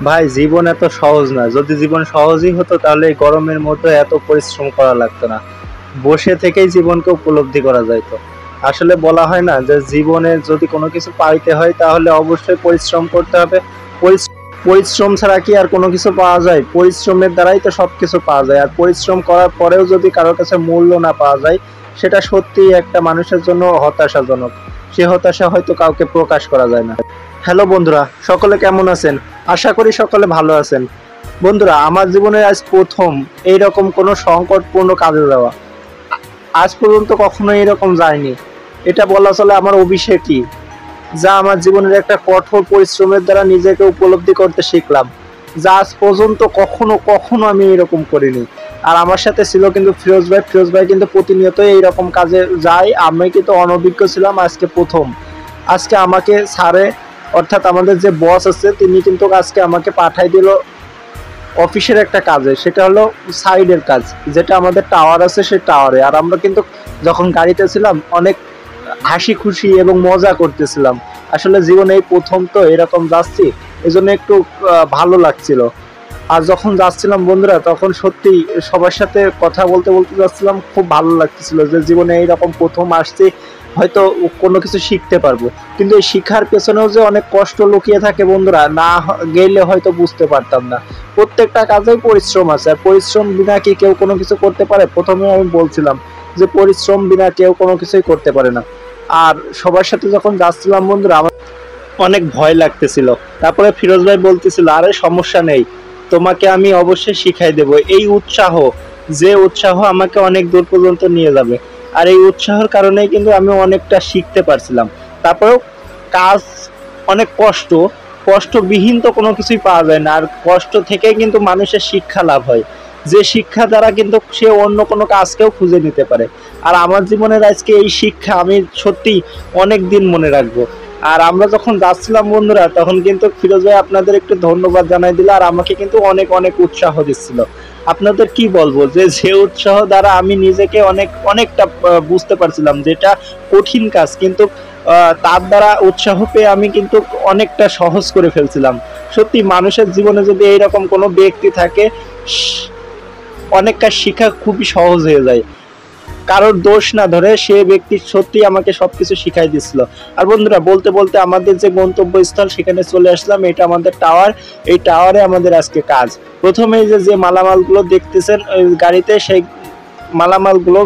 ভাই জীবন এত সহজ না। যদি জীবন সহজই হতো তাহলে এই গরমের মধ্যে এত পরিশ্রম করা লাগতো না। বসে থেকেই জীবনকে উপলব্ধি করা যাইতো। আসলে বলা হয় না যে জীবনে যদি কোনো কিছু পাইতে হয় তাহলে অবশ্যই পরিশ্রম করতে হবে। পরিশ্রম ছাড়া কি আর কোনো কিছু পাওয়া যায়? পরিশ্রমের দ্বারাই তো সবকিছু পাওয়া যায়। আর পরিশ্রম করার পরেও যদি কারোর কাছে মূল্য না পাওয়া যায়, সেটা সত্যিই একটা মানুষের জন্য হতাশাজনক। সে হতাশা হয়তো কাউকে প্রকাশ করা যায় না। হ্যালো বন্ধুরা, সকলে কেমন আছেন? আশা করি সকলে ভালো আছেন। বন্ধুরা, আমার জীবনে আজ প্রথম এইরকম কোনো সংকটপূর্ণ কাজে যাওয়া। আজ পর্যন্ত কখনো এরকম যায়নি। এটা বলা চলে আমার অভিষেকই, যা আমার জীবনের একটা কঠোর পরিশ্রমের দ্বারা নিজেকে উপলব্ধি করতে শিখলাম, যা আজ পর্যন্ত কখনো কখনো আমি এরকম করিনি। আর আমার সাথে ছিল কিন্তু ফিরোজ ভাই কিন্তু প্রতিনিয়ত এইরকম কাজে যায়। আমি কিন্তু অনভিজ্ঞ ছিলাম, আজকে প্রথম। আজকে আমাকে স্যারে, অর্থাৎ আমাদের যে বস আছে, তিনি কিন্তু আজকে আমাকে পাঠাই দিল অফিসের একটা কাজে। সেটা হলো সাইডের কাজ, যেটা আমাদের টাওয়ার আছে সেই টাওয়ারে। আর আমরা কিন্তু যখন গাড়িতে ছিলাম অনেক হাসি খুশি এবং মজা করতেছিলাম। আসলে জীবনে এই প্রথম তো এরকম যাচ্ছি, এজন্য একটু ভালো লাগছিল। আর যখন যাচ্ছিলাম বন্ধুরা, তখন সত্যি সবার সাথে কথা বলতে বলতে যাচ্ছিলাম, খুব ভালো লাগতেছিল যে জীবনে এইরকম প্রথম আসছি, হয়তো কোনো কিছু শিখতে পারবো। কিন্তু এই শিখার পেছনেও যে অনেক কষ্ট লুকিয়ে থাকে বন্ধুরা, না গেলে হয়তো বুঝতে পারতাম না। প্রত্যেকটা কাজেই পরিশ্রম আছে, আর পরিশ্রম বিনা কি কেউ কোনো কিছু করতে পারে? প্রথমে আমি বলছিলাম যে পরিশ্রম বিনা কেউ কোনো কিছুই করতে পারে না। আর সবার সাথে যখন যাচ্ছিলাম বন্ধুরা, আমার অনেক ভয় লাগতেছিল। তারপরে ফিরোজ ভাই বলতেছিল, আরে সমস্যা নেই, তোমাকে আমি অবশ্যই শিখাই দেব। এই উৎসাহ, যে উৎসাহ আমাকে অনেক দূর পর্যন্ত নিয়ে যাবে। আর এই উৎসাহের কারণেই কিন্তু আমি অনেকটা শিখতে পারছিলাম। তারপরেও কাজ অনেক কষ্টবিহীন তো কোনো কিছুই পাওয়া যায় না। আর কষ্ট থেকেই কিন্তু মানুষের শিক্ষা লাভ হয়, যে শিক্ষা দ্বারা কিন্তু সে অন্য কোনো কাজকেও খুঁজে নিতে পারে। আর আমার জীবনের আজকে এই শিক্ষা আমি সত্যি অনেক দিন মনে রাখবো। আর আমরা যখন যাচ্ছিলাম বন্ধুরা, তখন কিন্তু ফিরোজ ভাই আপনাদের একটু ধন্যবাদ জানাই দিল, আর আমাকে কিন্তু অনেক অনেক উৎসাহ দিচ্ছিল। আপনাদের কি বলবো, যে উৎসাহ দ্বারা আমি নিজেকে অনেকটা বুঝতে পারছিলাম যেটা কঠিন কাজ, কিন্তু তার দ্বারা উৎসাহ পেয়ে আমি কিন্তু অনেকটা সহজ করে ফেলছিলাম। সত্যি মানুষের জীবনে যদি এইরকম কোনো ব্যক্তি থাকে, অনেক কাজ শেখা খুবই সহজ হয়ে যায়। কারোর দোষ না ধরে সে ব্যক্তি সত্যি আমাকে সবকিছু শিখাই দিচ্ছিল। আর বন্ধুরা, বলতে বলতে আমাদের যে গন্তব্যস্থল সেখানে চলে আসলাম। এটা আমাদের টাওয়ার। এই টাওয়ারে আমাদের আজকে কাজ। প্রথমে যে মালামালগুলো দেখতেছেন ওই গাড়িতে, সেই মালামালগুলো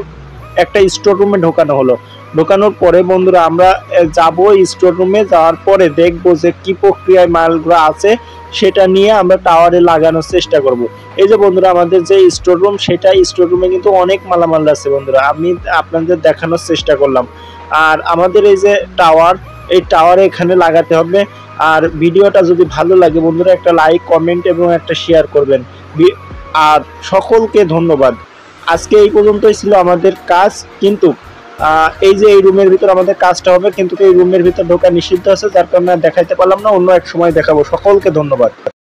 একটা স্টোর রুমে ঢোকানো হলো। ঢোকানোর পরে বন্ধুরা আমরা যাব স্টোর রুমে। যাওয়ার পরে দেখবো যে কি প্রক্রিয়ায় মালগুলো আছে, সেটা নিয়ে আমরা টাওয়ারে লাগানোর চেষ্টা করব। এই যে বন্ধুরা আমাদের যে স্টোর রুম, সেটা স্টোর রুমে কিন্তু অনেক মালামাল আছে বন্ধুরা, আমি আপনাদের দেখানোর চেষ্টা করলাম। আর আমাদের এই যে টাওয়ার, এই টাওয়ারে এখানে লাগাতে হবে। আর ভিডিওটা যদি ভালো লাগে বন্ধুরা, একটা লাইক, কমেন্ট এবং একটা শেয়ার করবেন। আর সকলকে ধন্যবাদ। আজকে এই পর্যন্তই ছিল আমাদের কাজ। কিন্তু এই যে এই রুমের ভিতর আমাদের কাজটা হবে, কিন্তু এই রুমের ভিতর ঢোকা নিষিদ্ধ আছে, যার কারণে দেখাইতে পারলাম না। অন্য এক সময় দেখাবো। সকলকে ধন্যবাদ।